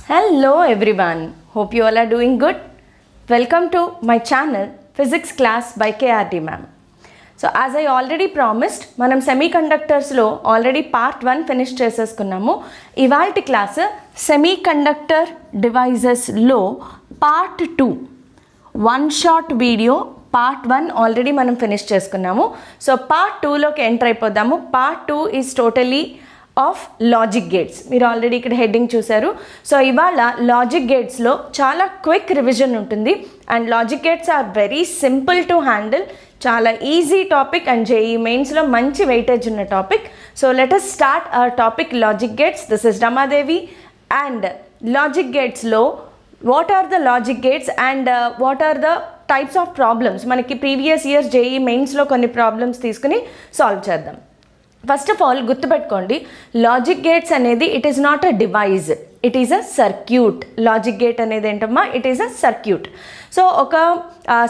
Hello everyone, hope you all are doing good. Welcome to my channel Physics Class by KRD ma'am. So as I already promised, మనం సెమీకండక్టర్స్లో already part 1 finish చేసేసుకున్నాము. ఇవాల్టి class semiconductor డివైజెస్లో part 2 one short video part 1 already మనం finish చేసుకున్నాము. So part 2లోకి enter అయిపోదాము. Part 2 is totally of logic gates. మీరు already ఇక్కడ హెడ్డింగ్ చూసారు. సో ఇవాళ లాజిక్ గేట్స్లో చాలా క్విక్ రివిజన్ ఉంటుంది and logic gates are very simple to handle. చాలా ఈజీ టాపిక్ అండ్ జేఈ మెయిన్స్లో మంచి వెయిటేజ్ ఉన్న topic. So let us start our topic logic gates. This is Ramadevi and logic గేట్స్లో what are the logic gates and what are the types of problems. మనకి previous years JEE మెయిన్స్లో కొన్ని problems తీసుకుని solve చేద్దాం. First of all గుర్తుపెట్టుకోండి, logic gates అనేది it is not a device, it is a circuit. Logic gate అనేది ఏంటమ్మా, it is a circuit. So ఒక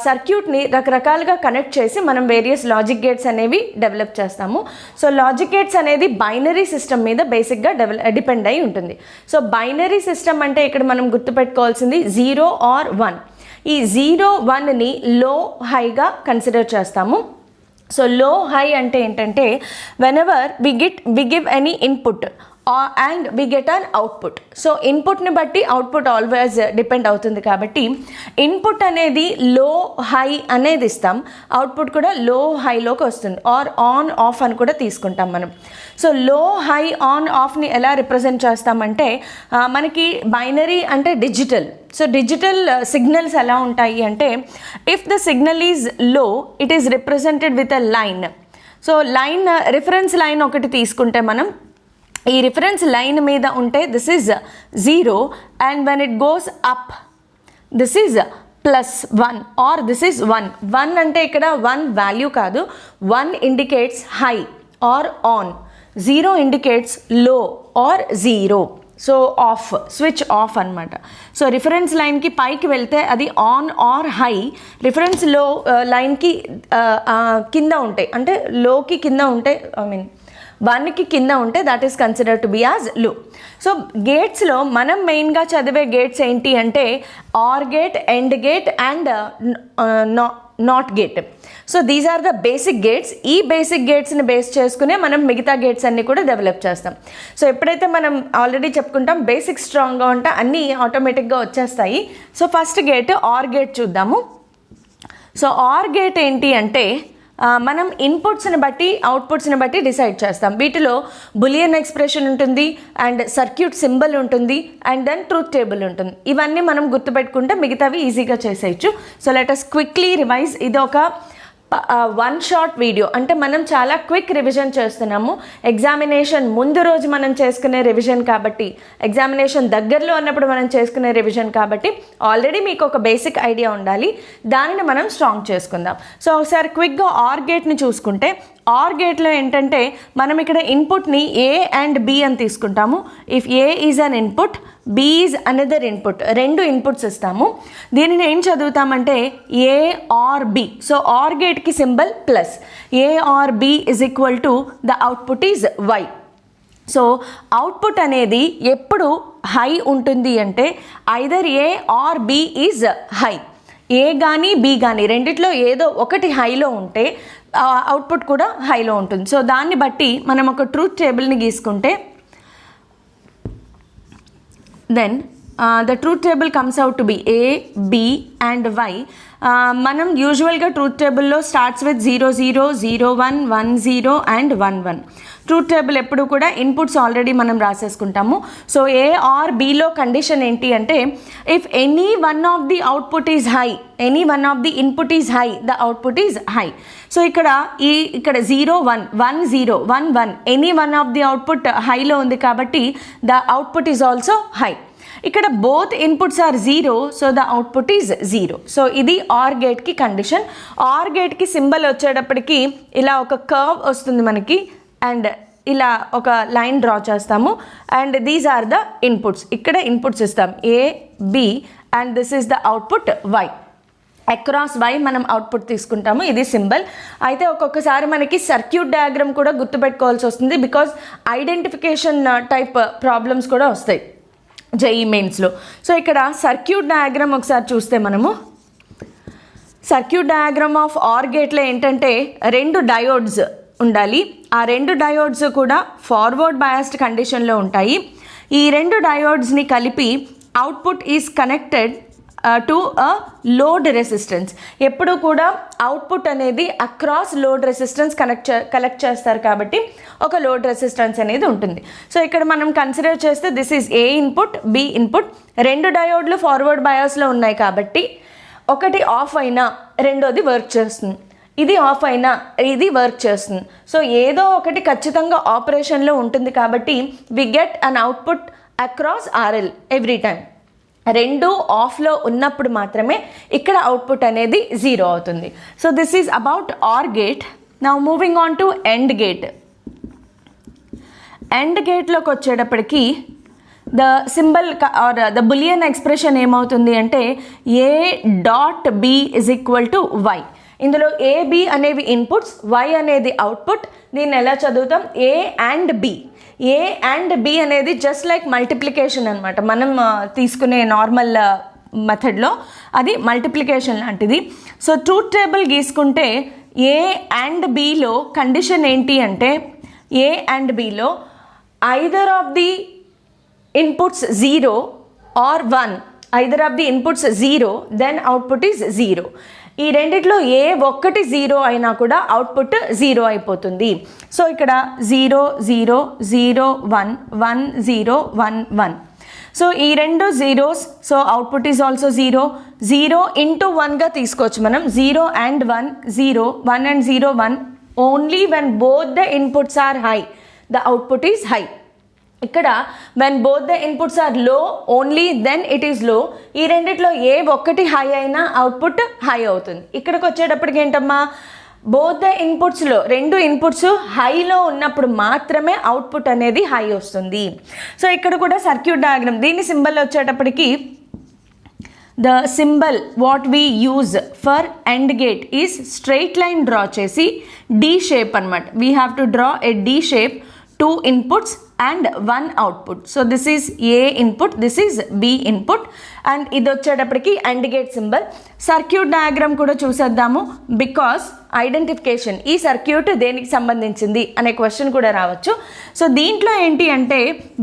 సర్క్యూట్ని రకరకాలుగా కనెక్ట్ చేసి మనం వేరియస్ లాజిక్ గేట్స్ అనేవి డెవలప్ చేస్తాము. సో లాజిక్ గేట్స్ అనేది బైనరీ సిస్టమ్ మీద బేసిక్గా డిపెండ్ అయి ఉంటుంది. సో బైనరీ సిస్టమ్ అంటే ఇక్కడ మనం గుర్తుపెట్టుకోవాల్సింది 0 or 1. ఈ 0, 1ని లో హైగా కన్సిడర్ చేస్తాము. సో లో హై అంటే ఏంటంటే whenever we give any input and we get an output. So ఇన్పుట్ని బట్టి అవుట్పుట్ ఆల్వేస్ డిపెండ్ అవుతుంది కాబట్టి ఇన్పుట్ అనేది లో హై అనేది ఇస్తాం, అవుట్పుట్ కూడా లో హైలోకి వస్తుంది. ఆర్ ఆన్ ఆఫ్ అని కూడా తీసుకుంటాం మనం. సో లో హై ఆన్ ఆఫ్ని ఎలా రిప్రజెంట్ చేస్తామంటే మనకి బైనరీ అంటే డిజిటల్. సో డిజిటల్ సిగ్నల్స్ ఎలా ఉంటాయి అంటే if the signal is low it is represented with a line. So line reference line ఒకటి తీసుకుంటే మనం ఈ రిఫరెన్స్ లైన్ మీద ఉంటే this is 0 and when it goes up this is +1 or this is 1. 1 అంటే ఇక్కడ 1 వాల్యూ కాదు, 1 indicates high or on, 0 indicates low or 0. So off, switch off అనమాట. సో రిఫరెన్స్ లైన్కి పైకి వెళ్తే అది ఆన్ ఆర్ హై, రిఫరెన్స్ లో లైన్కి కింద ఉంటాయి అంటే లోకి కింద ఉంటే ఐ మీన్ 1కి కింద ఉంటే that is consider to be as low. So గేట్స్లో మనం మెయిన్గా చదివే గేట్స్ ఏంటి అంటే are gate, AND gate and NOT gate. So these are the basic gates. ఈ బేసిక్ గేట్స్ని బేస్ చేసుకునే మనం మిగతా గేట్స్ అన్నీ కూడా డెవలప్ చేస్తాం. సో ఎప్పుడైతే మనం ఆల్రెడీ చెప్పుకుంటాం బేసిక్ స్ట్రాంగ్గా ఉంటే అన్నీ ఆటోమేటిక్గా వచ్చేస్తాయి. So first gate are gate చూద్దాము. సో ఆర్ గేట్ ఏంటి అంటే మనం ఇన్పుట్స్ని బట్టి అవుట్పుట్స్ని బట్టి డిసైడ్ చేస్తాం. వీటిలో బులియన్ ఎక్స్ప్రెషన్ ఉంటుంది అండ్ సర్క్యూట్ సింబల్ ఉంటుంది అండ్ దెన్ ట్రూత్ టేబుల్ ఉంటుంది. ఇవన్నీ మనం గుర్తుపెట్టుకుంటే మిగతావి ఈజీగా చేసేయచ్చు. So let us quickly revise. ఇది ఒక వన్ షార్ట్ వీడియో అంటే మనం చాలా క్విక్ రివిజన్ చేస్తున్నాము. ఎగ్జామినేషన్ ముందు రోజు మనం చేసుకునే రివిజన్ కాబట్టి, ఎగ్జామినేషన్ దగ్గరలో ఉన్నప్పుడు మనం చేసుకునే రివిజన్ కాబట్టి ఆల్రెడీ మీకు ఒక బేసిక్ ఐడియా ఉండాలి, దానిని మనం స్ట్రాంగ్ చేసుకుందాం. సో ఒకసారి క్విక్గా ఆర్ గేట్ని చూసుకుంటే ఆర్ గేట్లో ఏంటంటే మనం ఇక్కడ ఇన్పుట్ని ఏ అండ్ బి అని తీసుకుంటాము. If A is an input, B is another input, 2 inputs ఇస్తాము. దీనిని ఏం చదువుతామంటే A are B. So OR గేట్కి symbol plus, A are B is equal to the output is Y. So output అనేది ఎప్పుడు high ఉంటుంది అంటే either A are B is high. A కానీ బి కానీ రెండిట్లో ఏదో ఒకటి హైలో ఉంటే అవుట్పుట్ కూడా హైలో ఉంటుంది. సో దాన్ని బట్టి మనం ఒక ట్రూత్ టేబుల్ని గీసుకుంటే then the truth table comes out to be A, B and Y. మనం యూజువల్గా ట్రూత్ టేబుల్లో starts with 0 0 0 1 1 0 and 1 1. Truth table ఎప్పుడు కూడా ఇన్పుట్స్ ఆల్రెడీ మనం రాసేసుకుంటాము. సో ఏ ఆర్ బిలో కండిషన్ ఏంటి అంటే if any one of the output is high, any one of the input is high, the output is high. So ఇక్కడ 0 1 1 0 1 1 any one of the output హైలో ఉంది కాబట్టి the output is also high. ఇక్కడ both inputs are 0, so the output is 0. So ఇది OR గేట్కి condition. OR గేట్కి symbol వచ్చేటప్పటికి ఇలా ఒక కర్వ్ వస్తుంది మనకి అండ్ ఇలా ఒక లైన్ డ్రా చేస్తాము and these are the inputs. ఇక్కడ ఇన్పుట్స్ ఇస్తాం A, B and this is the output Y. Across Y మనం అవుట్పుట్ తీసుకుంటాము, ఇది సింబల్. అయితే ఒక్కొక్కసారి మనకి సర్క్యూట్ డయాగ్రామ్ కూడా గుర్తుపెట్టుకోవాల్సి వస్తుంది బికాజ్ ఐడెంటిఫికేషన్ టైప్ ప్రాబ్లమ్స్ కూడా వస్తాయి. జేఈఈ మెయిన్స్లో. సో ఇక్కడ సర్క్యూట్ డయాగ్రామ్ ఒకసారి చూస్తే మనము సర్క్యూట్ డయాగ్రామ్ ఆఫ్ ఆర్ గేట్లో ఏంటంటే 2 డయోడ్స్ ఉండాలి. ఆ 2 డయోడ్స్ కూడా ఫార్వర్డ్ బయాస్డ్ కండిషన్లో ఉంటాయి. ఈ 2 డయోడ్స్ని కలిపి output is connected to a load resistance. ఎప్పుడు కూడా అవుట్పుట్ అనేది అక్రాస్ లోడ్ రెసిస్టెన్స్ కలెక్ట్ చేస్తారు కాబట్టి ఒక లోడ్ రెసిస్టెన్స్ అనేది ఉంటుంది. సో ఇక్కడ మనం కన్సిడర్ చేస్తే this is A input, B input. 2 డయోడ్లు ఫార్వర్డ్ బయాస్లో ఉన్నాయి కాబట్టి ఒకటి ఆఫ్ అయినా రెండోది వర్క్ చేస్తుంది, ఇది ఆఫ్ అయినా ఇది వర్క్ చేస్తుంది. సో ఏదో ఒకటి ఖచ్చితంగా ఆపరేషన్లో ఉంటుంది కాబట్టి we get an output across RL every time. 2 ఆఫ్లో ఉన్నప్పుడు మాత్రమే ఇక్కడ అవుట్పుట్ అనేది 0 అవుతుంది. So this is about OR gate. Now moving on to AND gate. AND గేట్లోకి వచ్చేటప్పటికి the symbol or the Boolean expression ఏమవుతుంది అంటే A dot B is equal to Y. ఇందులో ఏ బి అనేవి ఇన్పుట్స్, వై అనేది output. దీన్ని ఎలా చదువుతాం? A and B. A and B అనేది జస్ట్ లైక్ మల్టిప్లికేషన్ అనమాట. మనం తీసుకునే నార్మల్ మెథడ్లో అది మల్టిప్లికేషన్ లాంటిది. సో ట్రూత్ టేబుల్ గీసుకుంటే ఏ అండ్ బిలో కండిషన్ ఏంటి అంటే ఏ అండ్ బిలో either of the inputs 0 or 1. Either of the inputs 0 then output is 0. ఈ రెండిట్లో ఏ ఒక్కటి 0 అయినా కూడా అవుట్పుట్ 0 అయిపోతుంది. సో ఇక్కడ 0 0 0 1 1 0 1 1. సో ఈ 2 zeros, so output is also 0. 0 into 1గా తీసుకోవచ్చు మనం. 0 and 1 0, 1 and 0 1. Only when both the inputs are high the output is high. ఇక్కడ when both the inputs are low only then it is low. ఈ రెండిట్లో ఏ ఒక్కటి high అయినా output high అవుతుంది. ఇక్కడికి వచ్చేటప్పటికి ఏంటమ్మా, బోత్ ద ఇన్పుట్స్లో 2 ఇన్పుట్స్ హైలో ఉన్నప్పుడు మాత్రమే అవుట్పుట్ అనేది హై వస్తుంది. సో ఇక్కడ కూడా సర్క్యూట్ డయాగ్రామ్, దీని సింబల్ వచ్చేటప్పటికి the symbol what we use for AND gate is straight line draw చేసి డి షేప్ అనమాట. We have to draw a D shape, 2 inputs and 1 output. So this is A input, this is B input, and ఇది వచ్చేటప్పటికి AND gate symbol. Circuit diagram కూడా చూసేద్దాము, because identification ఈ circuit దేనికి సంబంధించింది అనే క్వశ్చన్ కూడా రావచ్చు. సో దీంట్లో ఏంటి అంటే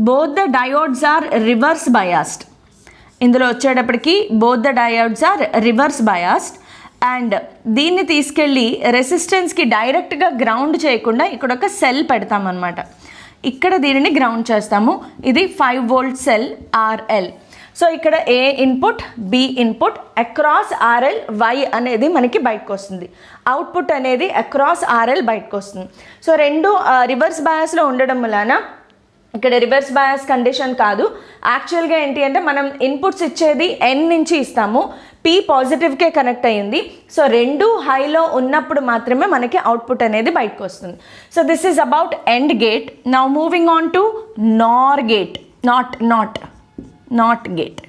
both the diodes are reverse biased. ఇందులో వచ్చేటప్పటికి both the diodes are reverse biased. And దీన్ని తీసుకెళ్ళి రెసిస్టెన్స్కి డైరెక్ట్గా గ్రౌండ్ చేయకుండా ఇక్కడ ఒక సెల్ పెడతామన్నమాట. ఇక్కడ దీనిని గ్రౌండ్ చేస్తాము. ఇది 5 volt సెల్ RL. సో ఇక్కడ A input, B input, across RL Y అనేది మనకి బయటకు వస్తుంది. అవుట్పుట్ అనేది అక్రాస్ RL బయటకు వస్తుంది. సో 2 రివర్స్ బయాస్లో ఉండడం వలన ఇక్కడ రివర్స్ బయాస్ కండిషన్ కాదు. యాక్చువల్గా ఏంటి అంటే మనం ఇన్పుట్స్ ఇచ్చేది N నుంచి ఇస్తాము, P పాజిటివ్కే కనెక్ట్ అయ్యింది. సో 2 హైలో ఉన్నప్పుడు మాత్రమే మనకి అవుట్పుట్ అనేది బయటకు వస్తుంది. So this is about AND gate. Now moving on to NOR gate. NOT gate.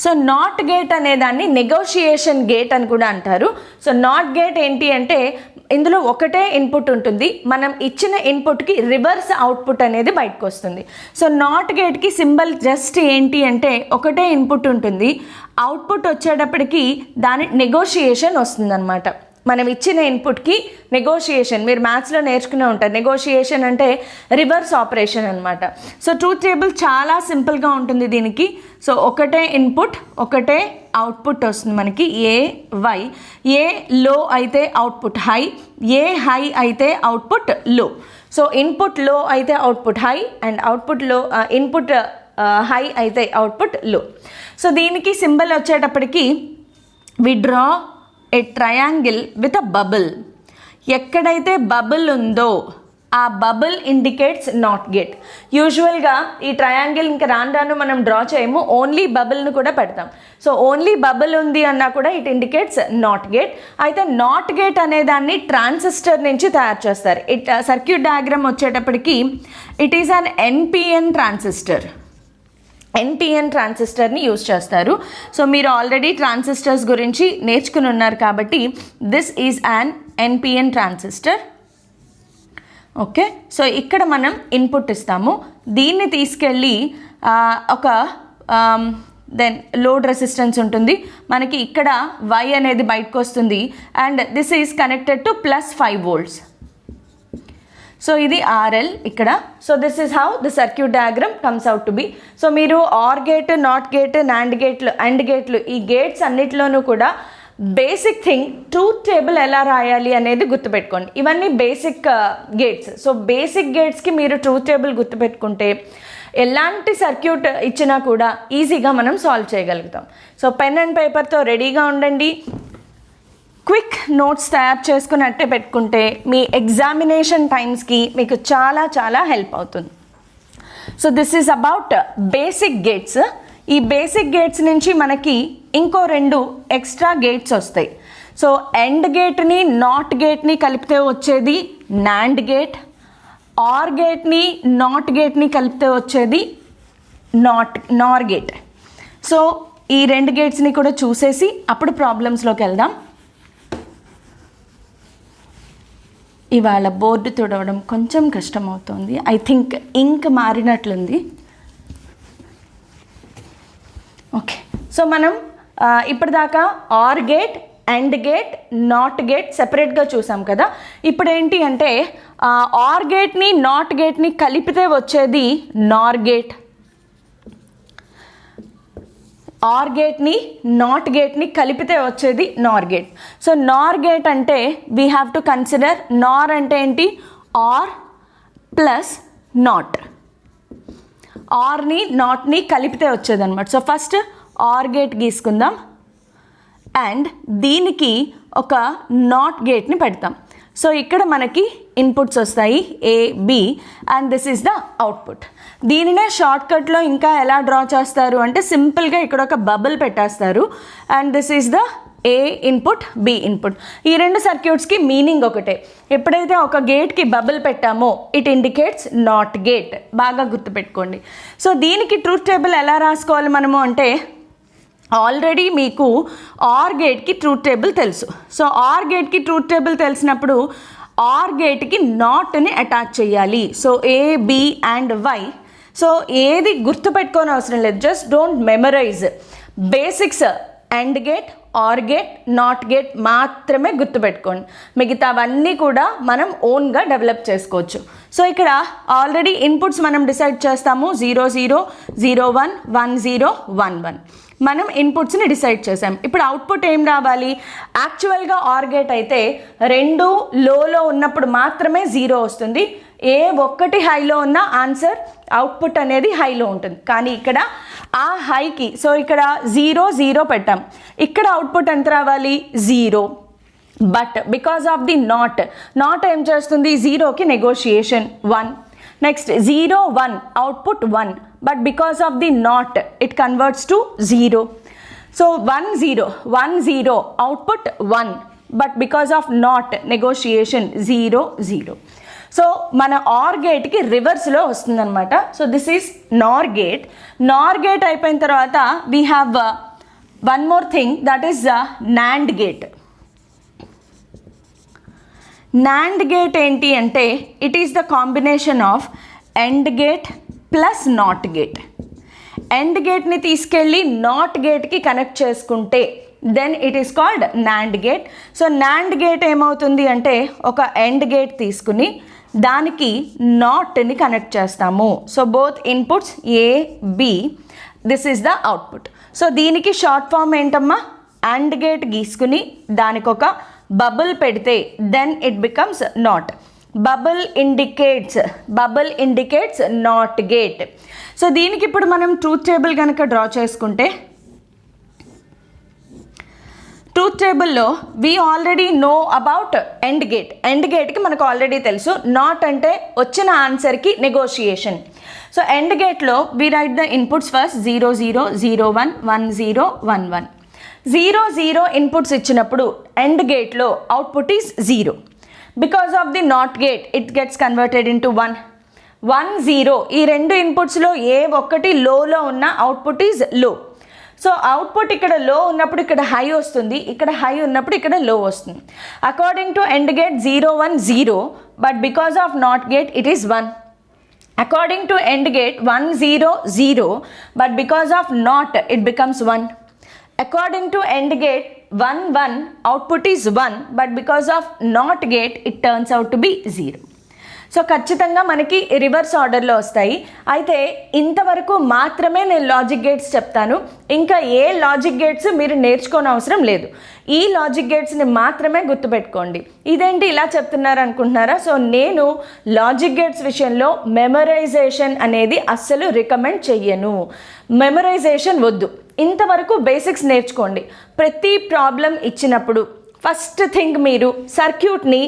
So NOT gate అనేదాన్ని నెగోషియేషన్ గేట్ అని కూడా అంటారు. సో నాట్ గేట్ ఏంటి అంటే ఇందులో ఒకటే ఇన్పుట్ ఉంటుంది, మనం ఇచ్చిన ఇన్పుట్కి రివర్స్ అవుట్పుట్ అనేది బయటకు వస్తుంది. సో నాట్ గేట్కి సింబల్ జస్ట్ ఏంటి అంటే ఒకటే ఇన్పుట్ ఉంటుంది, అవుట్పుట్ వచ్చేటప్పటికి దాని నెగోషియేషన్ వస్తుంది అనమాట. మనం ఇచ్చిన ఇన్పుట్కి నెగోషియేషన్, మీరు మ్యాథ్స్లో నేర్చుకునే ఉంటారు. నెగోషియేషన్ అంటే రివర్స్ ఆపరేషన్ అనమాట. సో ట్రూత్ టేబుల్ చాలా సింపుల్గా ఉంటుంది దీనికి. సో ఒకటే ఇన్పుట్, ఒకటే అవుట్పుట్ వస్తుంది మనకి ఏ వై. ఏ లో అయితే అవుట్పుట్ హై, ఏ హై అయితే output low. So input low అయితే output high and output low, input high అయితే అవుట్పుట్ లో. సో దీనికి సింబల్ వచ్చేటప్పటికి we draw a triangle with a bubble. ఎక్కడైతే bubble ఉందో ఆ bubble indicates NOT gate. యూజువల్గా ఈ ట్రయాంగిల్ ఇంకా రాను మనం డ్రా చేయము, ఓన్లీ బబుల్ను కూడా పెడతాం. సో ఓన్లీ బబుల్ ఉంది అన్నా కూడా ఇట్ ఇండికేట్స్ నాట్ గేట్. అయితే నాట్ గేట్ అనేదాన్ని ట్రాన్సిస్టర్ నుంచి తయారు చేస్తారు. సర్క్యూట్ డయాగ్రామ్ వచ్చేటప్పటికి it is an NPN transistor. NPN ట్రాన్సిస్టర్ని యూజ్ చేస్తారు. సో మీరు ఆల్రెడీ ట్రాన్సిస్టర్స్ గురించి నేర్చుకుని ఉన్నారు కాబట్టి this is an NPN transistor. Okay, so ఇక్కడ మనం ఇన్పుట్ ఇస్తాము, దీన్ని తీసుకెళ్ళి ఒక దెన్ లోడ్ రెసిస్టెన్స్ ఉంటుంది మనకి, ఇక్కడ Y అనేది బయటకు వస్తుంది and this is connected to +5 volts. So ఇది RL ఇక్కడ. So this is how the circuit diagram comes out to be. So మీరు OR gate, NOT gate, NAND గేట్లు, అండ్ గేట్లు, ఈ గేట్స్ అన్నిట్లోనూ కూడా బేసిక్ థింగ్ ట్రూత్ టేబుల్ ఎలా రాయాలి అనేది గుర్తుపెట్టుకోండి. ఇవన్నీ బేసిక్ గేట్స్. సో బేసిక్ గేట్స్కి మీరు ట్రూత్ టేబుల్ గుర్తుపెట్టుకుంటే ఎలాంటి సర్క్యూట్ ఇచ్చినా కూడా ఈజీగా మనం సాల్వ్ చేయగలుగుతాం. సో పెన్ అండ్ పేపర్తో రెడీగా ఉండండి. క్విక్ నోట్స్ తయారు చేసుకుని అట్టే పెట్టుకుంటే మీ ఎగ్జామినేషన్ టైమ్స్కి మీకు చాలా చాలా హెల్ప్ అవుతుంది. So this is about basic gates. ఈ బేసిక్ గేట్స్ నుంచి మనకి ఇంకో 2 ఎక్స్ట్రా గేట్స్ వస్తాయి. సో ఎండ్ గేట్ని నాట్ గేట్ని కలిపితే వచ్చేది నాండ్ గేట్, ఆర్ గేట్ని నాట్ గేట్ని కలిపితే వచ్చేది నార్ గేట్. సో ఈ 2 గేట్స్ని కూడా చూసేసి అప్పుడు ప్రాబ్లమ్స్లోకి వెళ్దాం. ఇవాళ బోర్డు తుడవడం కొంచెం కష్టమవుతుంది. ఐ థింక్ ఇంక్ మారినట్లుంది. ఓకే, సో మనం ఇప్పటిదాకా OR gate, AND gate, NOT gate సెపరేట్గా చూసాం కదా. ఇప్పుడు ఏంటి అంటే ఆర్ గేట్ని నాట్ గేట్ని కలిపితే వచ్చేది నార్ గేట్, ఆర్ గేట్ని నాట్ గేట్ని కలిపితే వచ్చేది NOR gate. So NOR gate అంటే we have to consider, NOR అంటే ఏంటి, ఆర్ ప్లస్ నాట్, ఆర్ని నాట్ని కలిపితే వచ్చేది అనమాట. సో ఫస్ట్ ఆర్ గేట్ గీసుకుందాం అండ్ దీనికి ఒక నాట్ గేట్ని పెడతాం. సో ఇక్కడ మనకి ఇన్పుట్స్ వస్తాయి A, B and this is the output. దీనినే షార్ట్కట్లో ఇంకా ఎలా డ్రా చేస్తారు అంటే సింపుల్గా ఇక్కడ ఒక బబుల్ పెట్టేస్తారు and this is the A input, B input. ఈ 2 సర్క్యూట్స్కి మీనింగ్ ఒకటే. ఎప్పుడైతే ఒక గేట్కి బబుల్ పెట్టామో ఇట్ ఇండికేట్స్ నాట్ గేట్. బాగా గుర్తుపెట్టుకోండి. సో దీనికి ట్రూత్ టేబుల్ ఎలా రాసుకోవాలి మనము అంటే ఆల్రెడీ మీకు ఆర్ గేట్కి ట్రూత్ టేబుల్ తెలుసు. సో ఆర్ గేట్కి ట్రూత్ టేబుల్ తెలిసినప్పుడు ఆర్ గేట్కి నాట్ని అటాచ్ చేయాలి. So A, B and Y. So ఏది గుర్తుపెట్టుకోని అవసరం లేదు, just don't memorize. Basics AND gate, are gate, NOT gate మాత్రమే గుర్తుపెట్టుకోండి. మిగతావన్నీ కూడా మనం ఓన్గా డెవలప్ చేసుకోవచ్చు. సో ఇక్కడ ఆల్రెడీ ఇన్పుట్స్ మనం డిసైడ్ చేస్తాము. 0 0 0 1 1 0 1 1 మనం ఇన్పుట్స్ని డిసైడ్ చేసాం. ఇప్పుడు అవుట్పుట్ ఏం రావాలి? యాక్చువల్గా ఆర్ గేట్ అయితే 2 లోలో ఉన్నప్పుడు మాత్రమే 0 వస్తుంది. ఏ 1 హైలో ఉన్న ఆన్సర్ అవుట్పుట్ అనేది హైలో ఉంటుంది. కానీ ఇక్కడ ఆ హైకి, సో ఇక్కడ 0 0 పెట్టాం, ఇక్కడ అవుట్పుట్ ఎంత రావాలి? 0. But because of the not ఏం చేస్తుంది? 0కి negotiation 1. Next 0 1 output 1, but because of the not it converts to 0. So 1 0 1 0 output 1, but because of not negotiation 0 0. So మన ఆర్ గేట్కి రివర్స్లో వస్తుందన్నమాట. So this is Nar gate. Nar gate అయిపోయిన తర్వాత we have one more thing, that is NAND gate. Nand gate ఏంటి అంటే it is the combination of AND gate plus NOT gate. AND గేట్ని తీసుకెళ్ళి NOT గేట్కి connect చేసుకుంటే then it is called NAND gate. So NAND gate ఏమవుతుంది అంటే ఒక AND gate తీసుకుని దానికి నాట్ని కనెక్ట్ చేస్తాము. So both inputs A, B, this is the output. So దీనికి షార్ట్ ఫామ్ ఏంటమ్మా? అండ్ గేట్ గీసుకుని దానికి ఒక బబుల్ పెడితే then it becomes NOT. Bubble indicates NOT gate. So దీనికి ఇప్పుడు మనం ట్రూత్ టేబుల్ కనుక డ్రా చేసుకుంటే ట్రూత్ టేబుల్లో we already know about AND gate. End గేట్కి మనకు ఆల్రెడీ తెలుసు. నాట్ అంటే వచ్చిన ఆన్సర్కి నెగోషియేషన్. సో ఎండ్ గేట్లో we write the inputs first 0 0 0 1 1 0 1 1. 0 0 inputs ఇచ్చినప్పుడు ఎండ్ గేట్లో output is 0. Because of the NOT gate it gets converted into 1 1 0. ఈ 2 ఇన్పుట్స్లో ఏ 1 లోలో ఉన్న output is low. So output ఇక్కడ లో ఉన్నప్పుడు ఇక్కడ హై వస్తుంది, ఇక్కడ హై ఉన్నప్పుడు ఇక్కడ లో వస్తుంది. According to AND gate 0 1 0, but because of not gate it is 1. According to AND gate 1 0 0, but because of NOT it becomes 1. According to AND gate 1 1, output is 1, but because of NOT gate it turns out to be 0. So ఖచ్చితంగా మనకి reverse ఆర్డర్లో వస్తాయి. అయితే ఇంతవరకు మాత్రమే నేను logic gates చెప్తాను, ఇంకా ఏ లాజిక్ గేట్స్ మీరు నేర్చుకోని అవసరం లేదు. ఈ లాజిక్ గేట్స్ని మాత్రమే గుర్తుపెట్టుకోండి. ఇదేంటి ఇలా చెప్తున్నారు అనుకుంటున్నారా? సో నేను లాజిక్ గేట్స్ విషయంలో మెమరైజేషన్ అనేది అస్సలు రికమెండ్ చెయ్యను. మెమరైజేషన్ వద్దు, ఇంతవరకు బేసిక్స్ నేర్చుకోండి. ప్రతి ప్రాబ్లం ఇచ్చినప్పుడు ఫస్ట్ థింగ్ మీరు సర్క్యూట్ని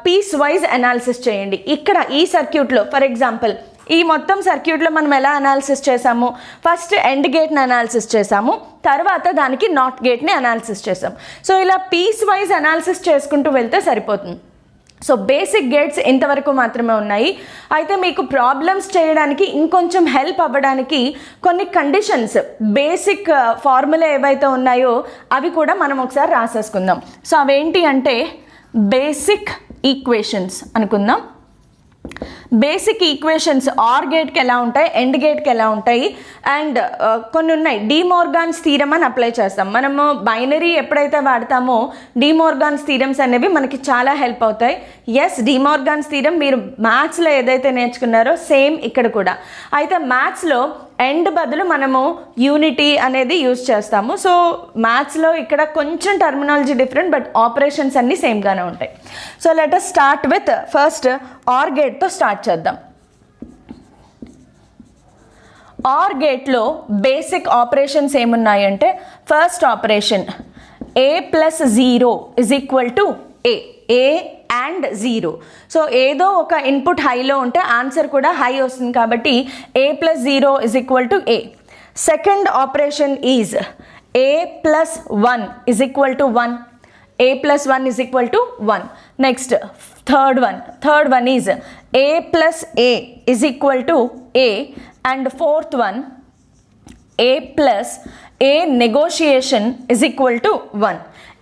పీస్ వైజ్ అనాలిసిస్ చేయండి. ఇక్కడ ఈ సర్క్యూట్లో ఫర్ ఎగ్జాంపుల్ ఈ మొత్తం సర్క్యూట్లో మనం ఎలా అనాలిసిస్ చేసాము, ఫస్ట్ ఎండ్ గేట్ని అనాలిసిస్ చేసాము, తర్వాత దానికి నాట్ గేట్ని అనాలిసిస్ చేసాం. సో ఇలా పీస్ వైజ్ అనాలిసిస్ చేసుకుంటూ వెళ్తే సరిపోతుంది. సో బేసిక్ గేట్స్ ఇంతవరకు మాత్రమే ఉన్నాయి. అయితే మీకు ప్రాబ్లమ్స్ చేయడానికి ఇంకొంచెం హెల్ప్ అవ్వడానికి కొన్ని కండిషన్స్, బేసిక్ ఫార్ములా ఏవైతే ఉన్నాయో అవి కూడా మనం ఒకసారి రాసేసుకుందాం. సో అవేంటి అంటే బేసిక్ ఈక్వేషన్స్ అనుకుందాం. బేసిక్ ఈక్వేషన్స్ ఆర్ గేట్కి ఎలా ఉంటాయి, ఎండ్ గేట్కి ఎలా ఉంటాయి, అండ్ కొన్ని ఉన్నాయి. డిమోర్గాన్స్ థీరం అని అప్లై చేస్తాం. మనము బైనరీ ఎప్పుడైతే వాడతామో డిమోర్గాన్స్ థీరమ్స్ అనేవి మనకి చాలా హెల్ప్ అవుతాయి. ఎస్, డిమోర్గాన్స్ థీరం మీరు మ్యాథ్స్లో ఏదైతే నేర్చుకున్నారో సేమ్ ఇక్కడ కూడా. అయితే మ్యాథ్స్లో ఎండ్ బదులు మనము యూనిటీ అనేది యూజ్ చేస్తాము. సో మ్యాథ్స్లో ఇక్కడ కొంచెం టర్మినాలజీ డిఫరెంట్, బట్ ఆపరేషన్స్ అన్నీ సేమ్గానే ఉంటాయి. So let us start with first OR గేట్తో స్టార్ట్ చేద్దాం. ఆర్ గేట్లో బేసిక్ ఆపరేషన్స్ ఏమున్నాయంటే first operation a plus 0 is equal to A and 0. So ఏదో ఒక ఇన్పుట్ హైలో ఉంటే ఆన్సర్ కూడా హై వస్తుంది కాబట్టి a plus 0 is equal to A. Second operation is a plus 1 is equal to 1. a plus 1 is equal to 1. Next third one is a plus a is equal to a. And fourth one a plus a negotiation is equal to 1.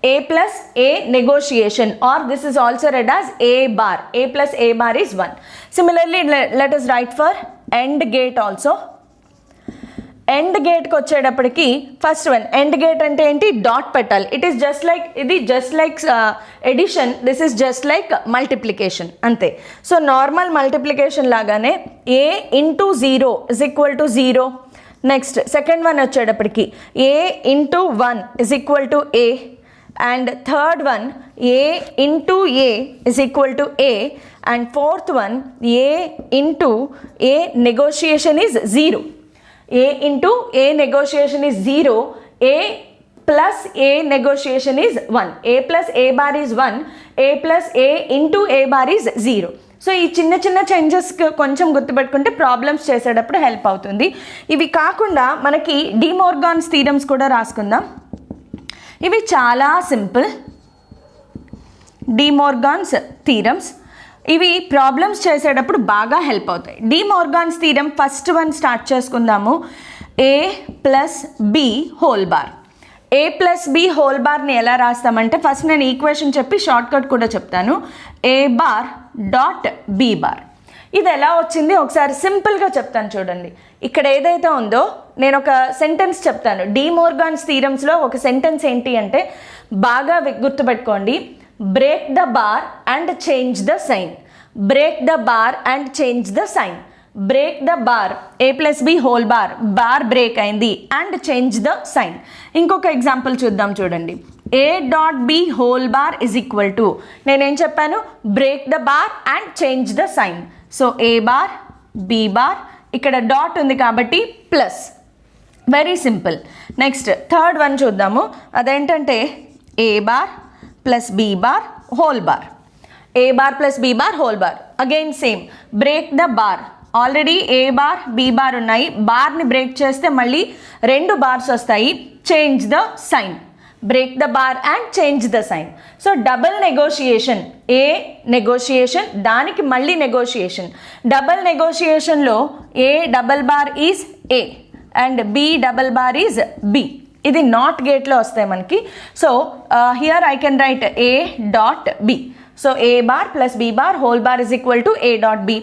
a plus a negotiation, or this is also read as a bar. a plus a bar is 1. Similarly, let us write for AND gate also. AND గేట్కి వచ్చేటప్పటికి first one AND gate అంటే ఏంటి, dot పెట్టాలి. It is just like, ఇది just like addition, this is just like multiplication అంతే. So normal multiplication లాగానే a into 0 is equal to 0. Next second one వచ్చేటప్పటికి a into 1 is equal to a. And third one a into a is equal to a. And fourth one a into a negotiation is 0. a into a negotiation is 0. a plus a negotiation is 1. a plus a bar is 1. a plus a into a bar is 0. So ఈ చిన్న చిన్న changes కొంచెం గుర్తుపెట్టుకుంటే problems చేసేటప్పుడు help అవుతుంది. ఇవి కాకుండా మనకి డిమోర్గాన్స్ థీరమ్స్ కూడా రాసుకుందాం. ఇవి చాలా సింపుల్ డిమోర్గాన్స్ థీరమ్స్. ఇవి ప్రాబ్లమ్స్ చేసేటప్పుడు బాగా హెల్ప్ అవుతాయి. De Morgan's theorem first one start చేసుకుందాము. a plus B whole bar. a plus B whole బార్ని ఎలా రాస్తామంటే ఫస్ట్ నేను ఈక్వేషన్ చెప్పి షార్ట్ కట్ కూడా చెప్తాను. a bar dot B bar. ఇది ఎలా వచ్చింది ఒకసారి సింపుల్గా చెప్తాను చూడండి. ఇక్కడ ఏదైతే ఉందో నేను ఒక సెంటెన్స్ చెప్తాను. డిమోర్గాన్స్ థీరమ్స్లో ఒక సెంటెన్స్ ఏంటి అంటే బాగా గుర్తుపెట్టుకోండి. Break the bar and change the sign. Break the bar and change the sign. Break the bar, a plus B whole bar, bar break అయింది అండ్ చేంజ్ ద సైన్. ఇంకొక ఎగ్జాంపుల్ చూద్దాం చూడండి. a dot B whole bar is equal to, నేనేం చెప్పాను, break the bar and change the sign. So a bar b bar, ఇక్కడ dot ఉంది కాబట్టి plus. Very simple. Next third one చూద్దాము. అదేంటంటే a bar plus b bar whole bar. a bar plus b bar whole bar. Again same, break the bar. Already a bar b bar ఉన్నాయి, బార్ని break చేస్తే మళ్ళీ 2 bars వస్తాయి. Change the sign. Break the bar and change the sign. So double negotiation, A negotiation దానికి మళ్ళీ negotiation. Double నెగోషియేషన్లో A double bar is A and B double bar is B. ఇది NOT గేట్లో వస్తాయి మనకి. So here I can write A dot B. So A bar plus B bar whole bar is equal to A dot B.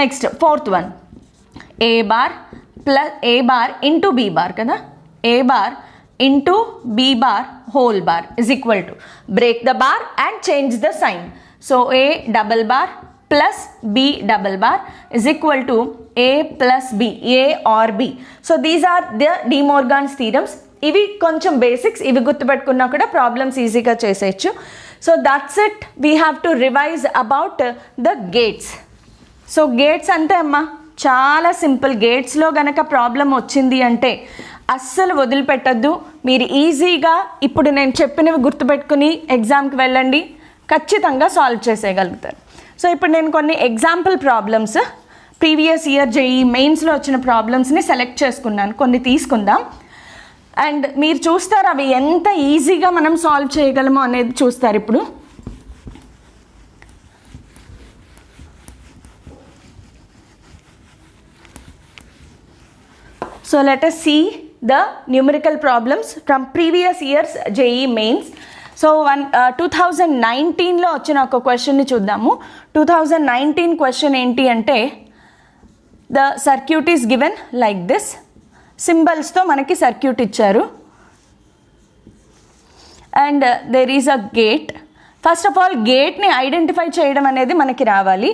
Next fourth one, A bar plus A bar into B bar కదా, A bar into B bar whole bar is equal to break the bar and change the sign. So A double bar plus b double bar is equal to a plus b, a or b. So these are the De Morgan's theorems. ఇవి కొంచెం basics, ఇవి గుర్తుపెట్టుకున్నా కూడా problems ఈజీగా చేసేయచ్చు. So that's it, we have to revise about the gates. So gates అంతే అమ్మా, చాలా simple. గేట్స్లో గనక ప్రాబ్లం వచ్చింది అంటే అస్సలు వదిలిపెట్టద్దు. మీరు ఈజీగా ఇప్పుడు నేను చెప్పినవి గుర్తుపెట్టుకుని ఎగ్జామ్కి వెళ్ళండి, ఖచ్చితంగా సాల్వ్ చేసేయగలుగుతారు. సో ఇప్పుడు నేను కొన్ని example problems previous year JEE మెయిన్స్లో వచ్చిన ప్రాబ్లమ్స్ని సెలెక్ట్ చేసుకున్నాను, కొన్ని తీసుకుందాం. అండ్ మీరు చూస్తారు అవి ఎంత ఈజీగా మనం సాల్వ్ చేయగలమో అనేది చూస్తారు ఇప్పుడు. So let us see the numerical problems from previous years JEE mains. So 2019లో వచ్చిన ఒక క్వశ్చన్ని చూద్దాము. 2019 క్వశ్చన్ ఏంటి అంటే, the circuit is given like this. సింబల్స్తో మనకి సర్క్యూట్ ఇచ్చారు and there is a gate. First of all గేట్ని ఐడెంటిఫై చేయడం అనేది మనకి రావాలి.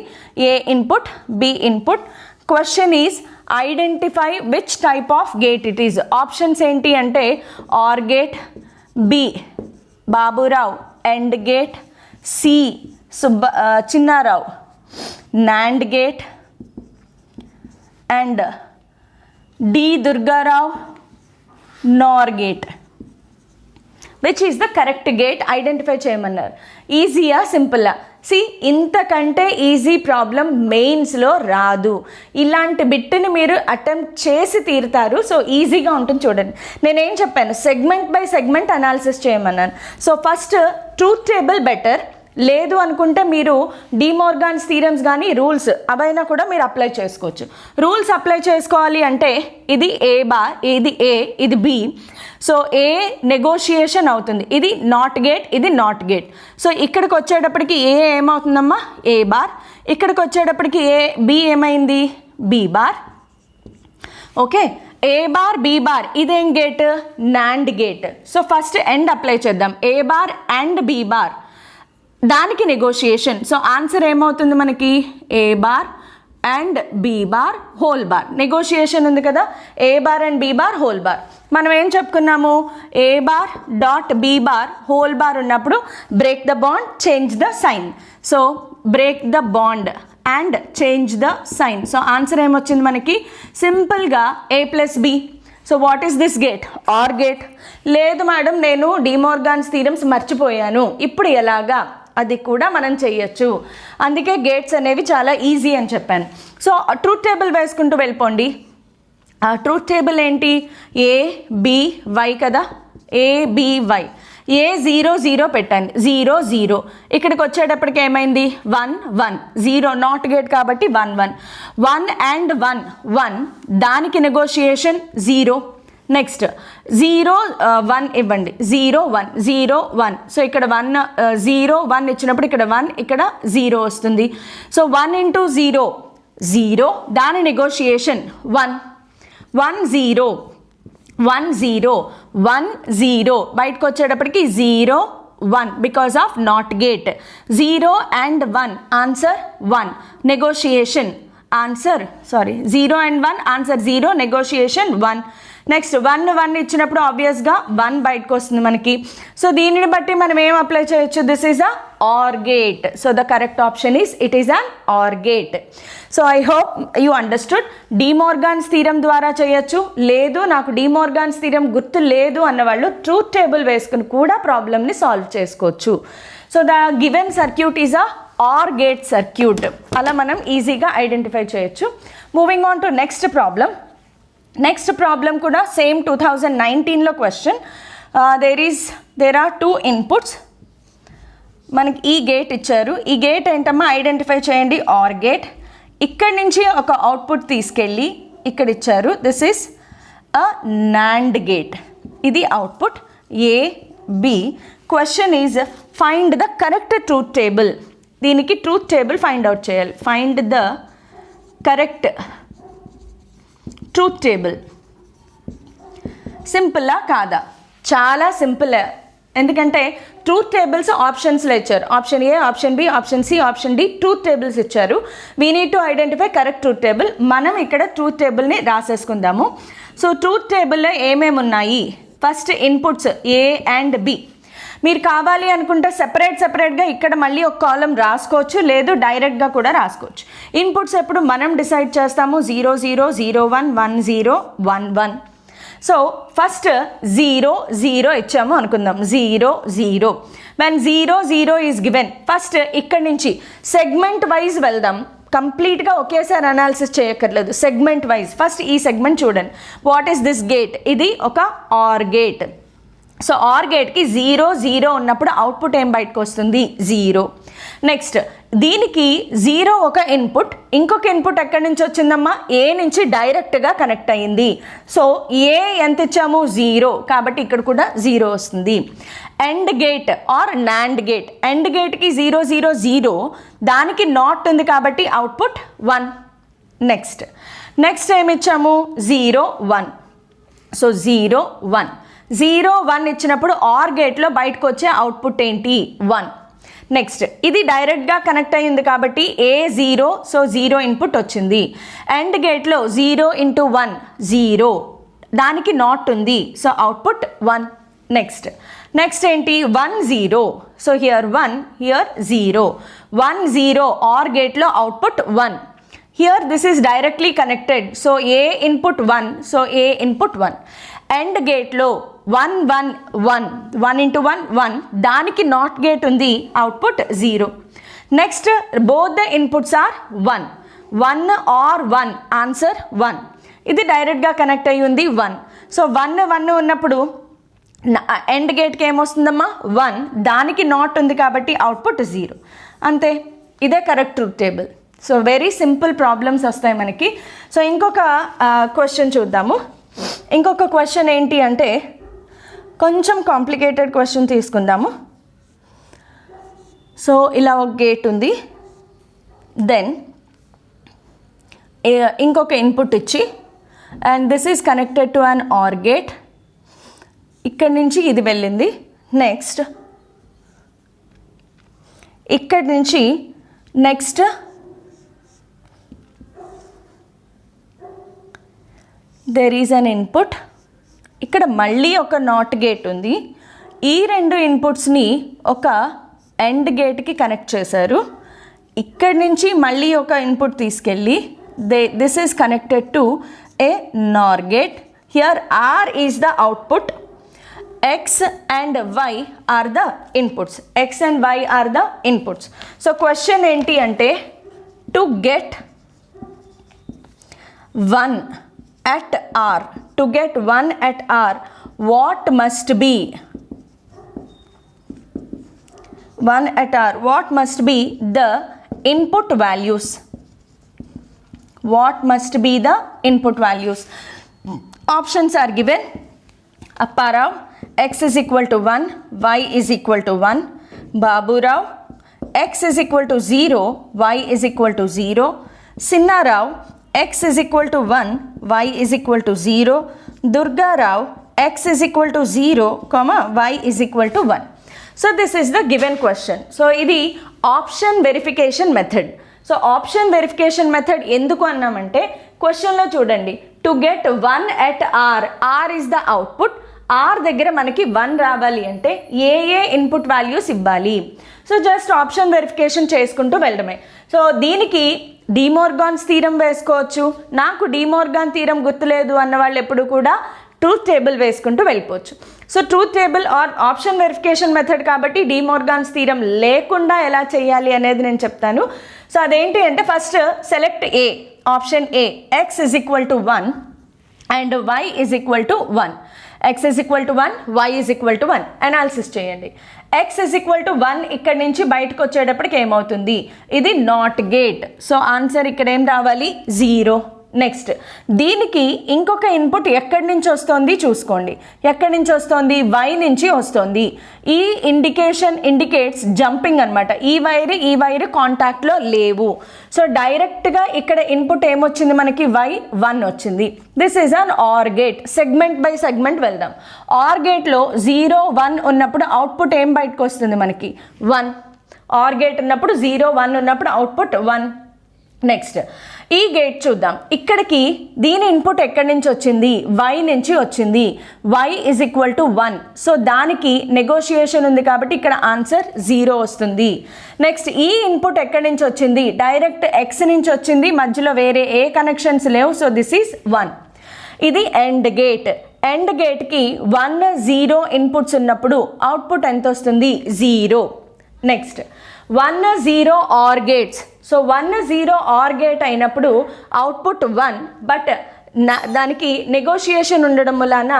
A input, B input. Question is identify which type of gate it is. Options ఏంటి అంటే are gate, B Baburao, and gate, C Chinnarao, nand gate, and D Durgarao, nor gate. Which is the correct gate identify చేయమన్నారు. ఈజీయా సింపుల్లా? C, ఇంతకంటే easy problem మెయిన్స్లో రాదు. ఇలాంటి బిట్ని మీరు attempt చేసి తీరుతారు. So ఈజీగా ఉంటుంది చూడండి. నేనేం చెప్పాను, సెగ్మెంట్ బై సెగ్మెంట్ అనాలిసిస్ చేయమన్నాను. So first truth table better, లేదు అనుకుంటే మీరు డి మోర్గాన్స్ థీరమ్స్ కానీ రూల్స్ అవైనా కూడా మీరు అప్లై చేసుకోవచ్చు. రూల్స్ అప్లై చేసుకోవాలి అంటే ఇది ఏ బార్, ఇది ఏ, ఇది బి. సో ఏ నెగోషియేషన్ అవుతుంది, ఇది నాట్ గేట్, ఇది నాట్ గేట్. సో ఇక్కడికి వచ్చేటప్పటికి ఏ ఏమవుతుందమ్మా, ఏ బార్. ఇక్కడికి వచ్చేటప్పటికి ఏ బి ఏమైంది, B bar. Okay, A bar B bar, ఇదేం gate, nand gate. So first and apply చేద్దాం. A bar and B bar, దానికి నెగోషియేషన్. సో ఆన్సర్ ఏమవుతుంది మనకి, A bar and B bar whole bar. Negotiation ఉంది కదా, A bar and B bar whole bar. మనం ఏం చెప్పుకున్నాము, A bar dot B bar whole bar ఉన్నప్పుడు break the bond, change the sign. So break the bond and change the sign. So answer ఏమొచ్చింది మనకి, సింపుల్గా A plus B. So what is this gate, are gate. లేదు madam నేను De Morgan's theorems మర్చిపోయాను, ఇప్పుడు ఎలాగా, అది కూడా మనం చెయ్యొచ్చు. అందుకే గేట్స్ అనేవి చాలా ఈజీ అని చెప్పాను. సో ట్రూత్ టేబుల్ వేసుకుంటూ వెళ్ళిపోండి. ట్రూత్ టేబుల్ ఏంటి, ఏ బి వై కదా, ఏ బి వై. ఏ 0 0 పెట్టండి, 0 0. ఇక్కడికి వచ్చేటప్పటికి ఏమైంది, 1 1. 0 నాట్ గేట్ కాబట్టి 1 1. 1 అండ్ 1 1, దానికి నెగోషియేషన్ 0. నెక్స్ట్ 0 1 ఇవ్వండి, 0 1 0 1. సో ఇక్కడ 1 0 1 ఇచ్చినప్పుడు ఇక్కడ 1, ఇక్కడ 0 వస్తుంది. సో 1 ఇంటూ 0 0, దాని నెగోషియేషన్ 1 1 0 1 0 1 0. బయటకు వచ్చేటప్పటికి 0 1 because of not gate. 0 and 1 answer 1, negotiation answer 0 and 1 answer 0, negotiation 1. Next 1 1 ఇచ్చినప్పుడు ఆబ్వియస్గా 1 బయటకు వస్తుంది మనకి. సో దీనిని బట్టి మనం ఏం అప్లై చేయొచ్చు, this is a or gate. So the correct option is it is an are gate. So I hope you understood. De Morgan's theorem ద్వారా చేయొచ్చు, లేదు నాకు డి మోర్గాన్స్ థీరం గుర్తు లేదు అన్నవాళ్ళు ట్రూత్ టేబుల్ వేసుకుని కూడా ప్రాబ్లమ్ని సాల్వ్ చేసుకోవచ్చు. So the given circuit is a or gate circuit. అలా మనం ఈజీగా ఐడెంటిఫై చేయొచ్చు. Moving on to next problem. Next problem కూడా సేమ్ 2019లో క్వశ్చన్. There are 2 inputs. మనకి ఈ గేట్ ఇచ్చారు. ఈ గేట్ ఏంటమ్మా, ఐడెంటిఫై చేయండి, ఆర్ గేట్. ఇక్కడి నుంచి ఒక అవుట్పుట్ తీసుకెళ్ళి ఇక్కడ ఇచ్చారు, this is a nand gate. ఇది output A B. Question is find the correct truth table. దీనికి ట్రూత్ టేబుల్ ఫైండ్ అవుట్ చేయాలి. Find the correct truth table. సింపులా కాదా? చాలా సింపుల్. ఎందుకంటే ట్రూత్ టేబుల్స్ ఆప్షన్స్లో ఇచ్చారు. Option A, option B, option C, option D truth tables ఇచ్చారు. We need to identify correct truth table. మనం ఇక్కడ ట్రూత్ టేబుల్ని రాసేసుకుందాము. సో ట్రూత్ టేబుల్లో ఏమేమి ఉన్నాయి? First inputs A and B. మీరు కావాలి అనుకుంటే సెపరేట్గా ఇక్కడ మళ్ళీ ఒక కాలం రాసుకోవచ్చు, లేదు డైరెక్ట్గా కూడా రాసుకోవచ్చు. ఇన్పుట్స్ ఎప్పుడు మనం డిసైడ్ చేస్తాము. 0 0 0 1 1 0 1 1. సో ఫస్ట్ 0 0 ఇచ్చాము అనుకుందాం. 0 0. వెన్ 0 0 ఈజ్ గివెన్, ఫస్ట్ ఇక్కడి నుంచి సెగ్మెంట్ వైజ్ వెళ్దాం. కంప్లీట్గా ఒకేసారి అనాలిసిస్ చేయక్కర్లేదు, సెగ్మెంట్ వైజ్. ఫస్ట్ ఈ సెగ్మెంట్ చూడండి. What is this gate? ఇది ఒక ఆర్ గేట్. సో ఆర్ గేట్కి 0 0 ఉన్నప్పుడు అవుట్పుట్ ఏం బయటకు వస్తుంది? 0. నెక్స్ట్ దీనికి 0 ఒక ఇన్పుట్, ఇంకొక ఇన్పుట్ ఎక్కడి నుంచి వచ్చిందమ్మా? ఏ నుంచి డైరెక్ట్గా కనెక్ట్ అయ్యింది. సో ఏ ఎంత ఇచ్చాము? 0. కాబట్టి ఇక్కడ కూడా 0 వస్తుంది. And gate or nand gate. End గేట్కి 0 0 0, దానికి నాట్ ఉంది కాబట్టి అవుట్పుట్ 1. నెక్స్ట్ ఏమి ఇచ్చాము? 0 1. సో 0 1 0 1 ఇచ్చినప్పుడు ఆర్ గేట్లో బయటకు వచ్చే అవుట్పుట్ ఏంటి? 1. నెక్స్ట్ ఇది డైరెక్ట్గా కనెక్ట్ అయ్యింది కాబట్టి ఏ 0, సో 0 ఇన్పుట్ వచ్చింది. ఎండ్ గేట్లో 0 × 1 0, దానికి నాట్ ఉంది, సో అవుట్పుట్ 1. నెక్స్ట్ ఏంటి? 1 0. So here 1, here 0. 1 0 ఆర్ గేట్లో output 1. Here this is directly connected, so A input 1, so A input 1. And గేట్లో 1 1 1, 1 × 1 1, దానికి నాట్ గేట్ ఉంది, output 0. Next both the inputs are 1. 1 or 1, answer 1. ఇది డైరెక్ట్గా connect అయ్యి ఉంది 1. So 1 1 ఉన్నప్పుడు ఎండ్ గేట్కి ఏమొస్తుందమ్మా? 1, దానికి నాట్ ఉంది కాబట్టి అవుట్పుట్ 0. అంతే, ఇదే correct truth table. So very simple problems వస్తాయి మనకి. సో ఇంకొక క్వశ్చన్ చూద్దాము. ఇంకొక క్వశ్చన్ ఏంటి అంటే కొంచెం కాంప్లికేటెడ్ క్వశ్చన్ తీసుకుందాము. సో ఇలా ఒక గేట్ ఉంది, దెన్ ఇంకొక ఇన్పుట్ ఇచ్చి, and this is connected to an are gate. ఇక్కడి నుంచి ఇది వెళ్ళింది. నెక్స్ట్ ఇక్కడి నుంచి next there is an input. ఇక్కడ మళ్ళీ ఒక నాట్ గేట్ ఉంది. ఈ రెండు ఇన్పుట్స్ని ఒక ఎండ్ గేట్కి కనెక్ట్ చేశారు. ఇక్కడి నుంచి మళ్ళీ ఒక ఇన్పుట్ తీసుకెళ్ళి this is connected to a NOR gate. Here R is the output, X and Y are the inputs. X and Y are the inputs. So question ఏంటి అంటే to get 1 at R, to get 1 at R, what must be 1 at R, what must be the input values? What must be the input values? Options are given. Apparao, x is equal to 1, y is equal to 1. Baburao, x is equal to 0, y is equal to 0. Sinnarao, x is equal to 1, y is equal to 0. Durga Rao, x is equal to 0, y is equal to 1. So this is the given question. So ఇది option verification method. So option verification method ఎందుకు అన్నామంటే క్వశ్చన్లో చూడండి, టు get 1 at R, R is the output. R దగ్గర మనకి 1 రావాలి అంటే ఏ ఇన్పుట్ వాల్యూస్ ఇవ్వాలి. సో జస్ట్ ఆప్షన్ వెరిఫికేషన్ చేసుకుంటూ వెళ్ళడమే. సో దీనికి డిమోర్గాన్స్ థీరం వేసుకోవచ్చు. నాకు డిమోర్గాన్ థీరం గుర్తులేదు అన్న వాళ్ళు ఎప్పుడు కూడా ట్రూత్ టేబుల్ వేసుకుంటూ వెళ్ళిపోవచ్చు. So truth table or option verification method కాబట్టి డిమోర్గాన్స్ థీరం లేకుండా ఎలా చేయాలి అనేది నేను చెప్తాను. సో అదేంటి అంటే first select A, option A, X is equal to 1 and why is equal to 1. x is equal to 1, y is equal to 1 analysis చేయండి. x is equal to 1 ఇక్కడి నుంచి బయటకు వచ్చేటప్పటికి ఏమవుతుంది? ఇది నాట్ గేట్. సో ఆన్సర్ ఇక్కడ ఏం రావాలి? 0. నెక్స్ట్ దీనికి ఇంకొక ఇన్పుట్ ఎక్కడి నుంచి వస్తుంది చూసుకోండి. ఎక్కడి నుంచి వస్తుంది? వై నుంచి వస్తుంది. ఈ ఇండికేషన్ ఇండికేట్స్ జంపింగ్ అనమాట. ఈ వైర్ కాంటాక్ట్లో లేవు. సో డైరెక్ట్గా ఇక్కడ ఇన్పుట్ ఏమొచ్చింది మనకి? Y1 వచ్చింది. This is an are gate. Segment by segment వెళ్దాం. ఆర్ గేట్లో 0, 1 ఉన్నప్పుడు అవుట్పుట్ ఏం బయటకు వస్తుంది మనకి? 1. ఆర్ గేట్ ఉన్నప్పుడు 0, 1 ఉన్నప్పుడు అవుట్పుట్ 1. నెక్స్ట్ ఈ గేట్ చూద్దాం. ఇక్కడికి దీని ఇన్పుట్ ఎక్కడి నుంచి వచ్చింది? Y నుంచి వచ్చింది. Y is equal to 1. So దానికి నెగోషియేషన్ ఉంది కాబట్టి ఇక్కడ ఆన్సర్ 0 వస్తుంది. నెక్స్ట్ ఈ ఇన్పుట్ ఎక్కడి నుంచి వచ్చింది? డైరెక్ట్ X నుంచి వచ్చింది. మధ్యలో వేరే ఏ కనెక్షన్స్ లేవు. So this is 1. ఇది ఎండ్ గేట్. ఎండ్ గేట్కి 1, 0 ఇన్పుట్స్ ఉన్నప్పుడు అవుట్పుట్ ఎంత వస్తుంది? 0. Next 1, 0 OR gates. So 1, 0 are gate అయినప్పుడు అవుట్పుట్ 1, బట్ దానికి నెగోషియేషన్ ఉండడం వలన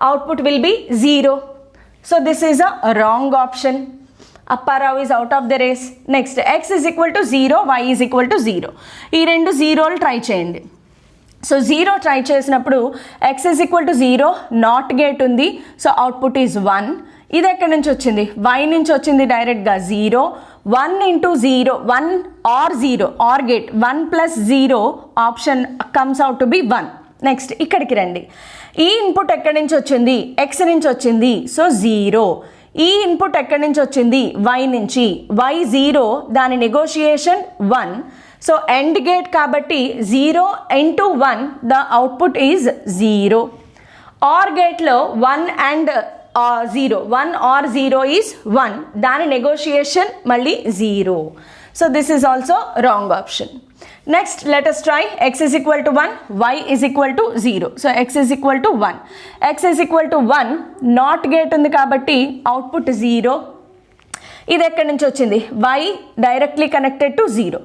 output will be 0. So this is a wrong option. Upper row is out of the race. Next X is equal to 0, Y is equal to 0. ఈ రెండు జీరోలు try చేయండి. So 0 try చేసినప్పుడు X is equal to 0, not gate ఉంది. So output is 1. ఇది ఎక్కడి నుంచి వచ్చింది? Y నుంచి వచ్చింది డైరెక్ట్గా 0. 1 into 0, 1 or 0 are gate 1 plus 0 option comes out to be 1. Next ఇక్కడికి రండి. ఈ ఇన్పుట్ ఎక్కడి నుంచి వచ్చింది? X నుంచి వచ్చింది. సో 0. ఈ ఇన్పుట్ ఎక్కడి నుంచి వచ్చింది? Y నుంచి. Y 0, దాని నెగోషియేషన్ 1. సో ఎండ్ గేట్ కాబట్టి 0 into 1 the output is 0. Or గేట్లో 1 అండ్ 0, 1 or 0 is 1. దాని నెగోషియేషన్ మళ్ళీ 0. So this is also wrong option. Next let us try. X is equal to 1, Y is equal to 0. So X is equal to 1. X is equal to 1, not gate ఉంది కాబట్టి output 0. ఇది ఎక్కడి నుంచి వచ్చింది? Y directly connected to 0.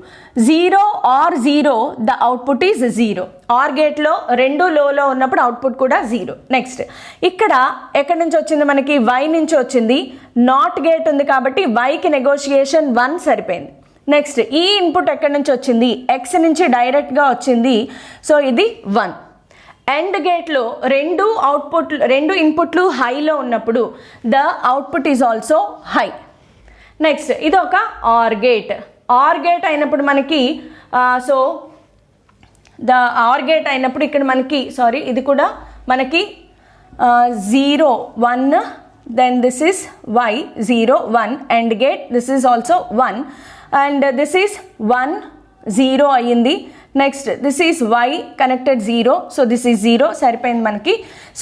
0 or 0 the output is 0. Or గేట్లో రెండు లోలో ఉన్నప్పుడు అవుట్పుట్ కూడా 0. నెక్స్ట్ ఇక్కడ ఎక్కడి నుంచి వచ్చింది మనకి? Y నుంచి వచ్చింది. నాట్ గేట్ ఉంది కాబట్టి Yకి నెగోషియేషన్ 1 సరిపోయింది. నెక్స్ట్ ఈ ఇన్పుట్ ఎక్కడి నుంచి వచ్చింది? X నుంచి డైరెక్ట్గా వచ్చింది. సో ఇది 1. ఎండ్ గేట్లో రెండు ఇన్పుట్లు హైలో ఉన్నప్పుడు the output is also high. Next ఇది ఒక ఆర్ గేట్. ఆర్ గేట్ అయినప్పుడు మనకి సో ద ఆర్ గేట్ అయినప్పుడు ఇక్కడ మనకి ఇది కూడా మనకి 0, 1, then this is Y 0, 1 and gate. This is also 1 and this is 1, 0 అయ్యింది. Next this is Y connected 0. So this is 0 సరిపోయింది మనకి. సో